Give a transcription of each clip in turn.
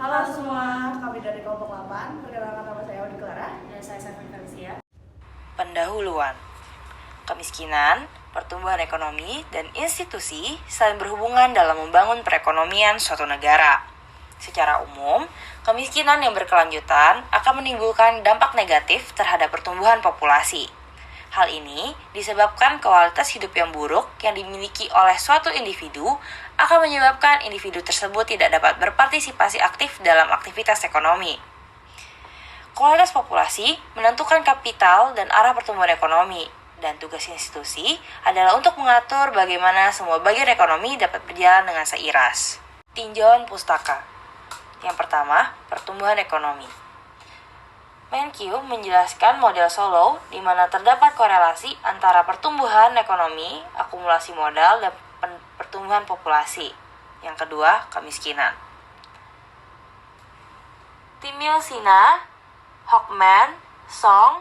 Halo semua, kami dari kelompok 8. Perkenalkan nama saya Odi Clara. Dan saya Safin Felicia. Pendahuluan. Kemiskinan, pertumbuhan ekonomi, dan institusi saling berhubungan dalam membangun perekonomian suatu negara. Secara umum, kemiskinan yang berkelanjutan akan menimbulkan dampak negatif terhadap pertumbuhan populasi. Hal ini disebabkan kualitas hidup yang buruk yang dimiliki oleh suatu individu akan menyebabkan individu tersebut tidak dapat berpartisipasi aktif dalam aktivitas ekonomi. Kualitas populasi menentukan kapital dan arah pertumbuhan ekonomi, dan tugas institusi adalah untuk mengatur bagaimana semua bagian ekonomi dapat berjalan dengan seiras. Tinjauan pustaka. Yang pertama, pertumbuhan ekonomi. Menkyu menjelaskan model Solow di mana terdapat korelasi antara pertumbuhan ekonomi, akumulasi modal, dan pertumbuhan populasi. Yang kedua, kemiskinan. Timil Sina, Hockman, Song,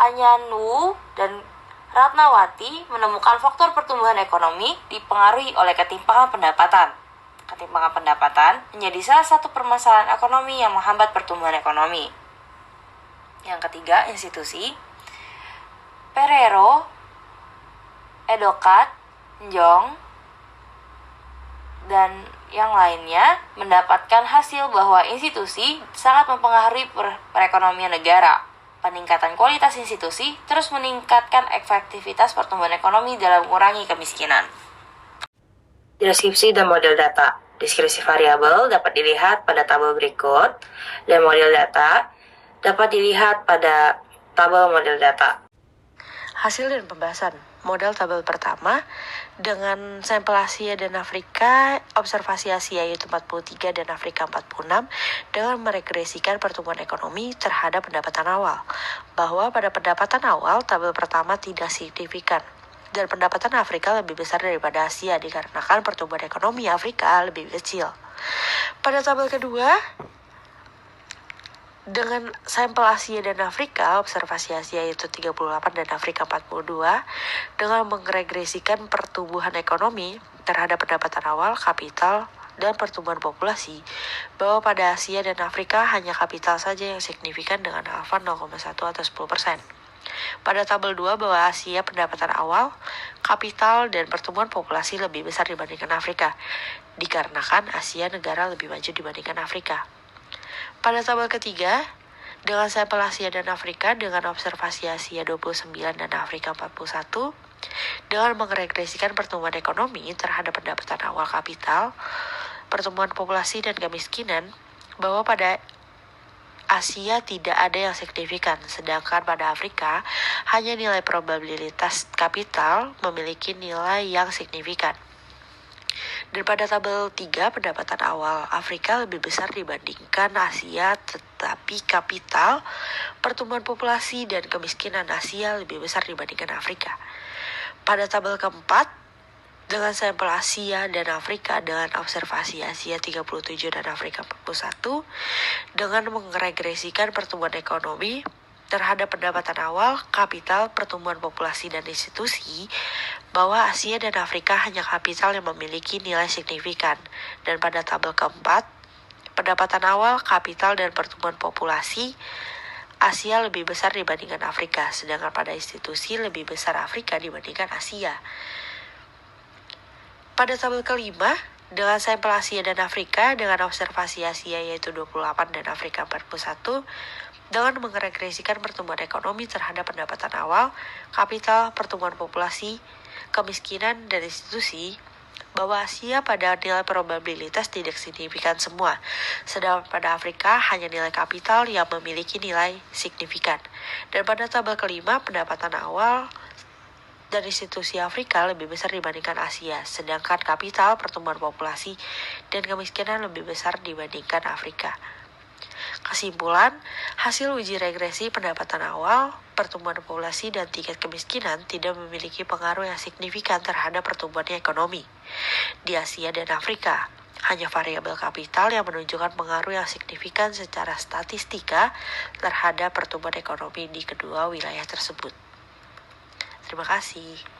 Anyanwu, dan Ratnawati menemukan faktor pertumbuhan ekonomi dipengaruhi oleh ketimpangan pendapatan. Ketimpangan pendapatan menjadi salah satu permasalahan ekonomi yang menghambat pertumbuhan ekonomi. Yang ketiga, institusi. Perero, Edokat, Njong, dan yang lainnya mendapatkan hasil bahwa institusi sangat mempengaruhi perekonomian negara. Peningkatan kualitas institusi terus meningkatkan efektivitas pertumbuhan ekonomi dalam mengurangi kemiskinan. Deskripsi dan model data. Deskripsi variabel dapat dilihat pada tabel berikut, dan model data dapat dilihat pada tabel model data. Hasil dan pembahasan. Model tabel pertama, dengan sampel Asia dan Afrika, observasi Asia yaitu 43 dan Afrika 46, dengan meregresikan pertumbuhan ekonomi terhadap pendapatan awal. Bahwa pada pendapatan awal, tabel pertama tidak signifikan. Dan pendapatan Afrika lebih besar daripada Asia dikarenakan pertumbuhan ekonomi Afrika lebih kecil. Pada tabel kedua, dengan sampel Asia dan Afrika, observasi Asia yaitu 38 dan Afrika 42, dengan meregresikan pertumbuhan ekonomi terhadap pendapatan awal, kapital, dan pertumbuhan populasi, bahwa pada Asia dan Afrika hanya kapital saja yang signifikan dengan alfa 0,1 atau 10%. Pada tabel 2 bahwa Asia pendapatan awal, kapital, dan pertumbuhan populasi lebih besar dibandingkan Afrika, dikarenakan Asia negara lebih maju dibandingkan Afrika. Pada tabel ketiga, dengan sampel Asia dan Afrika dengan observasi Asia 29 dan Afrika 41, dengan meregresikan pertumbuhan ekonomi terhadap pendapatan awal kapital, pertumbuhan populasi, dan kemiskinan, bahwa pada Asia tidak ada yang signifikan, sedangkan pada Afrika hanya nilai probabilitas kapital memiliki nilai yang signifikan. Dan pada tabel 3, pendapatan awal Afrika lebih besar dibandingkan Asia, tetapi kapital, pertumbuhan populasi, dan kemiskinan Asia lebih besar dibandingkan Afrika. Pada tabel keempat, dengan sampel Asia dan Afrika dengan observasi Asia 37 dan Afrika 41, dengan meregresikan pertumbuhan ekonomi terhadap pendapatan awal, kapital, pertumbuhan populasi, dan institusi, bahwa Asia dan Afrika hanya kapital yang memiliki nilai signifikan. Dan pada tabel keempat, pendapatan awal, kapital, dan pertumbuhan populasi, Asia lebih besar dibandingkan Afrika, sedangkan pada institusi lebih besar Afrika dibandingkan Asia. Pada tabel kelima, dengan sampel Asia dan Afrika dengan observasi Asia yaitu 28 dan Afrika 41, dengan meregresikan pertumbuhan ekonomi terhadap pendapatan awal, kapital, pertumbuhan populasi, kemiskinan, dan institusi, bahwa Asia pada nilai probabilitas tidak signifikan semua, sedangkan pada Afrika hanya nilai kapital yang memiliki nilai signifikan. Dan pada tabel kelima, pendapatan awal dan institusi Afrika lebih besar dibandingkan Asia, sedangkan kapital, pertumbuhan populasi, dan kemiskinan lebih besar dibandingkan Afrika. Kesimpulan, hasil uji regresi pendapatan awal, pertumbuhan populasi, dan tingkat kemiskinan tidak memiliki pengaruh yang signifikan terhadap pertumbuhan ekonomi di Asia dan Afrika. Hanya variabel kapital yang menunjukkan pengaruh yang signifikan secara statistika terhadap pertumbuhan ekonomi di kedua wilayah tersebut. Terima kasih.